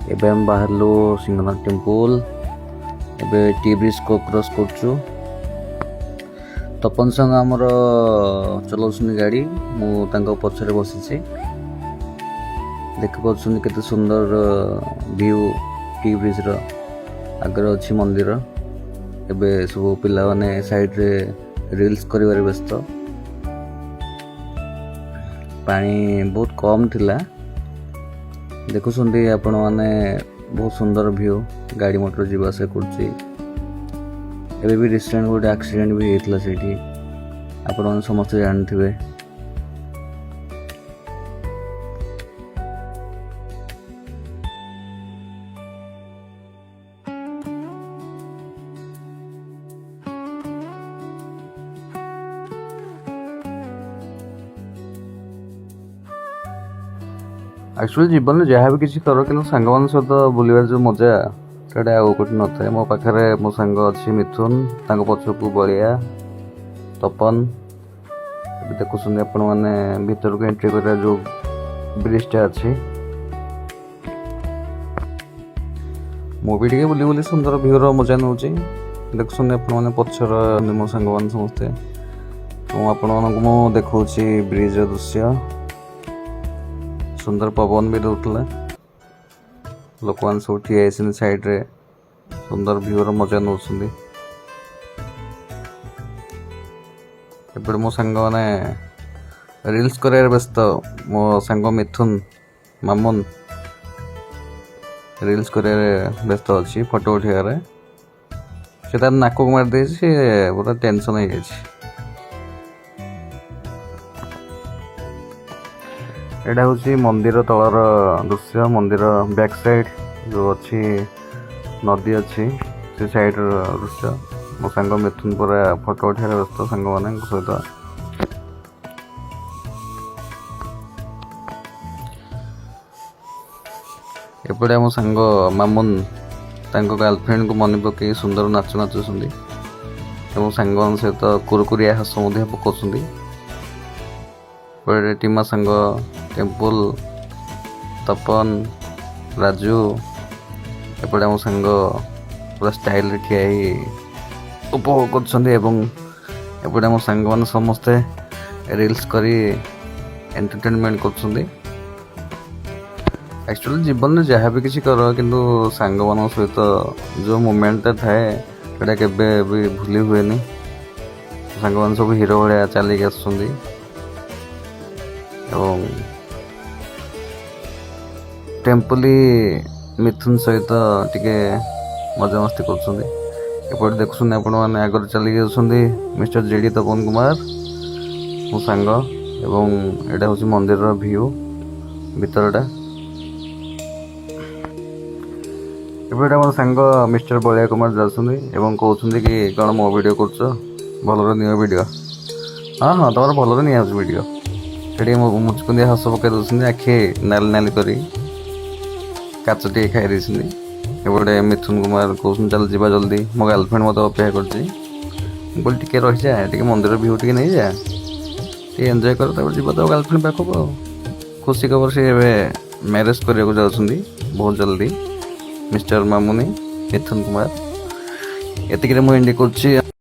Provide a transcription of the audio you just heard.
एबे हम बाहरलु सिंहनाथ टेम्पल। एबे टी ब्रिज को क्रॉस करछु। तपन संग हमर चलाउछन गाड़ी मु तांको पछरे बसिछि। देख पाछन केते सुंदर व्यू टी ब्रिज रो आगर अछि मंदिर। एबे सब पिला माने साइड रे रील्स करिवार व्यस्त। पानी बहुत कम थिला। देखुछन्ती आपण माने बहुत सुंदर व्यू गाड़ी मोटर जीवा से करछि। एबे भी रिसेंट गोटे एक्सीडेंट भी हेतला सेठी आपण माने समस्त जानथिबे। एक्चुअली जीवन में जहाँ भी किसी कर कि सांग मान सहित बुलवार जो मजा सेटा आउ कोठी न थाए। मो पाखरे मो सांग अछि मिथुन तांको पछकु बलिया तपन। देखुछन आपण माने भीतर को एंट्री करा जो ब्रिज टा अछि। मूवी टिके बुली बुली सुंदर व्यू रो मजा नउची। देखुछन आपण माने पछर मो सांग मान समस्ते आपण मानक मो देखौची ब्रिज रो दृश्य। सुंदर पवन भी दौला लोक मान सब ठिया साइड रे सुंदर व्यू रो मजा नौ। मो सांग माने रील्स करे व्यस्त। मो सांग मिथुन मामुन रील्स करे व्यस्त अच्छी फोटो उठार से तार नाक मार दे पूरा टेंशन हो जाए। एटा हूँ मंदिर तलर दृश्य। मंदिर बैक साइड जो अच्छी नदी अच्छी से साइड दृश्य। मो सांग मिथुन पूरा फोटो उठार व्यस्त सांग मान सहित। एपटे आम सांग मामुन तांको गर्लफ्रेंड को मन पकई सुंदर नाच नाचुंट एवं सांग मान सहित कुरकुरिया हस पकाउं। टीमा सांग टेम्पल तपन राजू एपटे आम सांग पूरा स्टाइल ठिया उपभोग करपटे आम सांग मान समस्ते रील्स करी एंटरटेनमेंट कर। एक्चुअली जीवन में जहाँ भी किसी कर कि सांग मान सहित जो मोमेंट थाए सेटा केबे भी भूली हुए नहीं। सांग मान सब हीरो भाया चलिक आसुंदी एवं टेम्पली मिथुन सहित टिके मजा मस्ती कर। देखुन आपण मैंने आगे चलिक आसुंदी मिस्टर जेडी तपन कुमार मो सांग एवं एटा हूँ मंदिर व्यू भीतरटा। एपटे आम सांग मिस्टर बलिया कुमार जाऊँगी एवं कहते कि कौन मो वीडियो कर भलर नियो वीडियो। हाँ हाँ तुम भलर नहीं वीडियो से मुचकुंदिया हस पकई दूसरी आखि नाली नाली कर काच टे खाई एपटे मिथुन कुमार कहते चल जा जल्दी मो गर्लफ्रेंड मत अपेक्षा कर बोल टे रही जाए टे मंदिर व्यू टे नहीं जा एंजॉय कर जा तो गर्लफ्रेंड पाखक। खुशी खबर सी मैरेज करने जाऊँगी बहुत जल्दी मिस्टर मामुनी मिथुन कुमार एतिक मुझे एंड कर।